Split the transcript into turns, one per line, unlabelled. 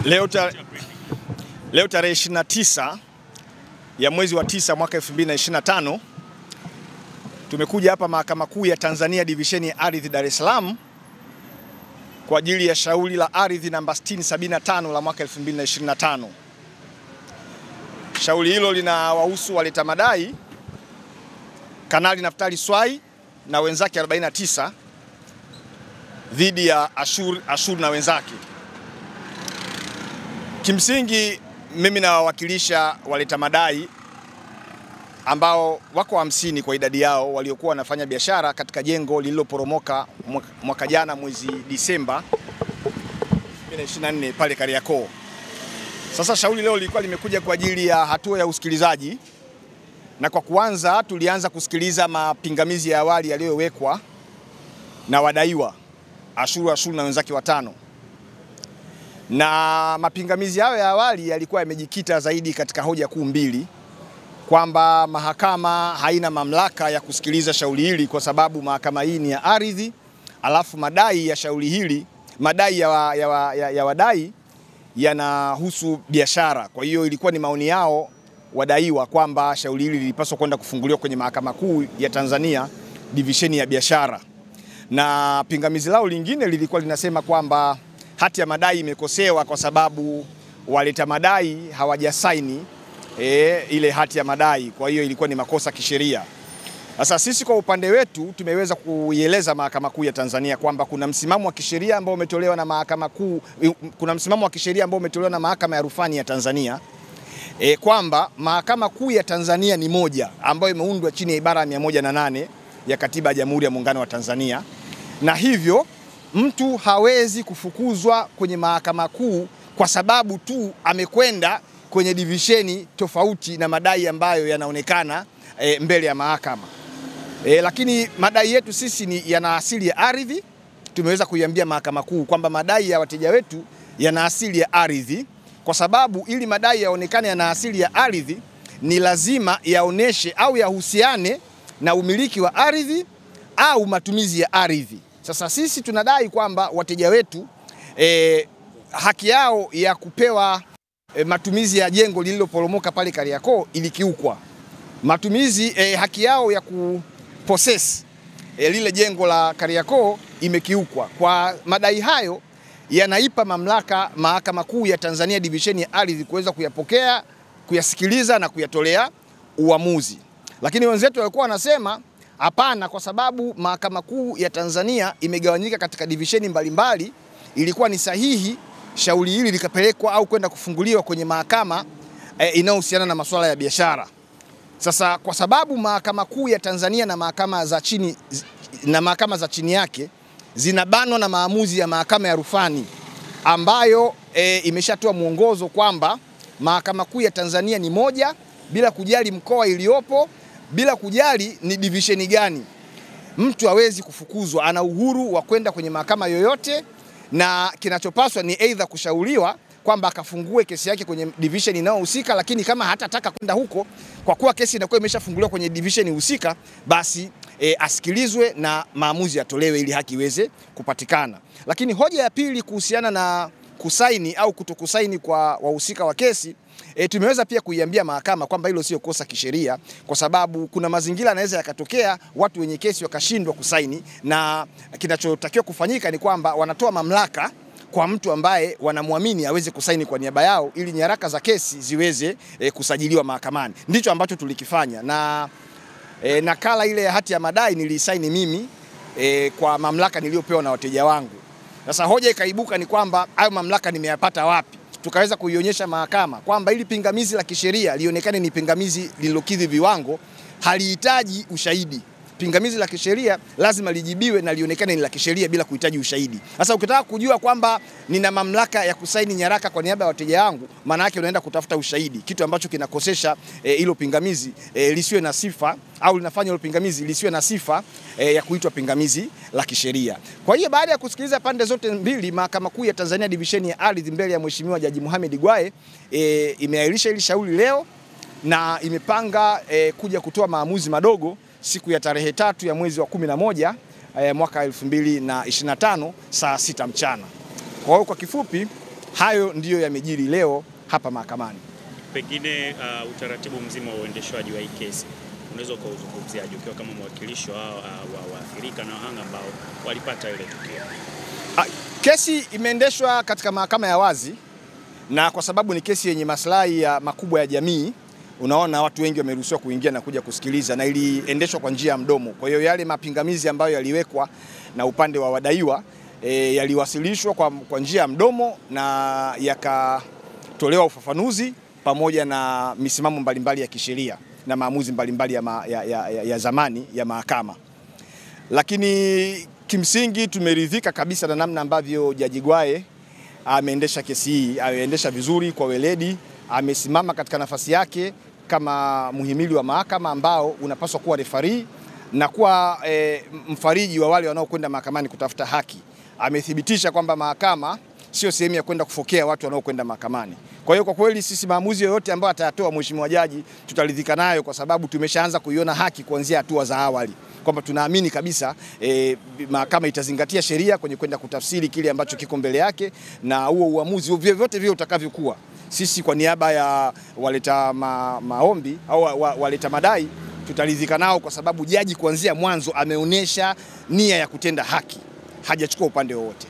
Leo tarehe 29 ya mwezi wa 9 mwaka 2025 tumekuja hapa Mahakama Kuu ya Tanzania Divisheni ya Ardhi Dar es Salaam kwa ajili ya shauri la ardhi namba 6075 la mwaka 2025. Shauri hilo linawahusu waleta madai Kanali Naftali Swai na wenzake 49 dhidi ya Ashur na wenzake. Kimsingi mimi nawakilisha waleta madai ambao wako 50 kwa idadi yao, waliokuwa wanafanya biashara katika jengo lililoporomoka mwaka jana mwezi Disemba 2024 pale Kariakoo. Sasa shauri leo lilikuwa limekuja kwa ajili ya hatua ya usikilizaji, na kwa kuanza tulianza kusikiliza mapingamizi ya awali yaliyowekwa na wadaiwa Ashur na wenzake watano. Na mapingamizi hayo ya awali yalikuwa yamejikita zaidi katika hoja kuu mbili, kwamba mahakama haina mamlaka ya kusikiliza shauri hili kwa sababu mahakama hii ni ya ardhi, alafu madai ya shauri hili, madai ya wadai yanahusu biashara. Kwa hiyo ilikuwa ni maoni yao wadaiwa kwamba shauri hili lilipaswa kwenda kufunguliwa kwenye Mahakama Kuu ya Tanzania Divisheni ya Biashara. Na pingamizi lao lingine lilikuwa linasema kwamba hati ya madai imekosewa kwa sababu waleta madai hawajasaini ile hati ya madai, kwa hiyo ilikuwa ni makosa kisheria. Sasa sisi kwa upande wetu tumeweza kuieleza Mahakama Kuu ya Tanzania kwamba kuna msimamo wa kisheria ambao umetolewa na Mahakama Kuu, kuna msimamo wa kisheria ambao umetolewa na Mahakama ya Rufani ya Tanzania kwamba Mahakama Kuu ya Tanzania ni moja ambayo imeundwa chini ya ibara ya 108 ya Katiba ya Jamhuri ya Muungano wa Tanzania, na hivyo mtu hawezi kufukuzwa kwenye Mahakama Kuu kwa sababu tu amekwenda kwenye divisheni tofauti na madai ambayo yanaonekana mbele ya mahakama. Lakini madai yetu sisi yana asili ya ardhi. Tumeweza kuiambia Mahakama Kuu kwamba madai ya wateja wetu yana asili ya ardhi, kwa sababu ili madai yaonekane yana asili ya ardhi ni lazima yaoneshe au yahusiane na umiliki wa ardhi au matumizi ya ardhi. Sasa sisi tunadai kwamba wateja wetu haki yao ya kupewa matumizi ya jengo lililoporomoka pale Kariakoo ilikiukwa. Matumizi haki yao ya kupossess lile jengo la Kariakoo imekiukwa. Kwa madai hayo yanaipa mamlaka Mahakama Kuu ya Tanzania Divisheni ya Ardhi kuweza kuyapokea, kuyasikiliza na kuyatolea uamuzi. Lakini wenzetu walikuwa wanasema hapana, kwa sababu Mahakama Kuu ya Tanzania imegawanyika katika divisheni mbalimbali, ilikuwa ni sahihi shauri hili likapelekwa au kwenda kufunguliwa kwenye mahakama inayohusiana na masuala ya biashara. Sasa kwa sababu Mahakama Kuu ya Tanzania na mahakama za chini yake zinabanwa na maamuzi ya Mahakama ya Rufani ambayo imeshatoa mwongozo kwamba Mahakama Kuu ya Tanzania ni moja bila kujali mkoa iliyopo, bila kujali ni divisheni gani. Mtu hawezi kufukuzwa, ana uhuru wa kwenda kwenye mahakama yoyote, na kinachopaswa ni aidha kushauriwa kwamba akafungue kesi yake kwenye division inayohusika, lakini kama hatataka kwenda huko kwa kuwa kesi inakuwa imeshafunguliwa kwenye division husika, basi asikilizwe na maamuzi yatolewe ili haki iweze kupatikana. Lakini hoja ya pili kuhusiana na kusaini au kutokusaini kwa wahusika wa kesi, tumeweza pia kuiambia mahakama kwamba hilo sio kosa kisheria, kwa sababu kuna mazingira yanaweza yakatokea watu wenye kesi wakashindwa kusaini, na kinachotakiwa kufanyika ni kwamba wanatoa mamlaka kwa mtu ambaye wanamwamini aweze kusaini kwa niaba yao ili nyaraka za kesi ziweze kusajiliwa mahakamani. Ndicho ambacho tulikifanya, na nakala ile ya hati ya madai nilisaini mimi kwa mamlaka niliyopewa na wateja wangu. Sasa hoja ikaibuka ni kwamba hayo mamlaka nimeyapata wapi? Tukaweza kuionyesha mahakama kwamba ili pingamizi la kisheria lionekane ni pingamizi lililokidhi viwango, halihitaji ushahidi. Pingamizi la kisheria lazima lijibiwe na lionekane ni la kisheria bila kuhitaji ushahidi. Sasa ukitaka kujua kwamba nina mamlaka ya kusaini nyaraka kwa niaba ya wateja wangu, maana yake unaenda kutafuta ushahidi, kitu ambacho kinakosesha hilo pingamizi lisiwe na sifa, au linafanya hilo pingamizi lisiwe na sifa ya kuitwa pingamizi la kisheria. Kwa hiyo baada ya kusikiliza pande zote mbili, Mahakama Kuu ya Tanzania Divisheni ya Ardhi mbele ya Mheshimiwa Jaji Mohamed Gwae imeahirisha hili shauri leo na imepanga kuja kutoa maamuzi madogo siku ya tarehe 3 ya mwezi wa 11 mwaka 2025 saa 6 mchana. Kwa hiyo kwa kifupi Hayo ndiyo yamejiri leo hapa mahakamani.
Pengine utaratibu mzima wa uendeshwaji wa hii kesi unaweza kuuzungumziaje ukiwa kama mwakilishi wa waathirika na wahanga ambao walipata ile tukio?
Kesi imeendeshwa katika mahakama ya wazi, na kwa sababu ni kesi yenye maslahi makubwa ya jamii, unaona watu wengi wameruhusiwa kuingia na kuja kusikiliza, na iliendeshwa kwa njia ya mdomo. Kwa hiyo yale mapingamizi ambayo yaliwekwa na upande wa wadaiwa yaliwasilishwa kwa njia ya mdomo na yakatolewa ufafanuzi pamoja na misimamo mbalimbali ya kisheria na maamuzi mbalimbali ya zamani ya mahakama. Lakini kimsingi tumeridhika kabisa na namna ambavyo Jaji Gwaye ameendesha kesi hii. Ameendesha vizuri kwa weledi, amesimama katika nafasi yake kama muhimili wa mahakama ambao unapaswa kuwa referee na kuwa mfariji wa wale wanaokwenda mahakamani kutafuta haki. Amethibitisha kwamba mahakama sio sehemu ya kwenda kufokea watu wanaokwenda mahakamani. Kwa hiyo kwa kweli sisi maamuzi yoyote ambayo atayatoa mheshimiwa jaji tutaridhika nayo, kwa sababu tumeshaanza kuiona haki kuanzia hatua za awali, kwamba tunaamini kabisa mahakama itazingatia sheria kwenye kwenda kutafsiri kile ambacho kiko mbele yake, na huo uamuzi vyovyote vile utakavyokuwa, sisi kwa niaba ya waleta maombi au waleta madai tutaridhika nao, kwa sababu jaji kuanzia mwanzo ameonyesha nia ya kutenda haki, hajachukua upande wowote.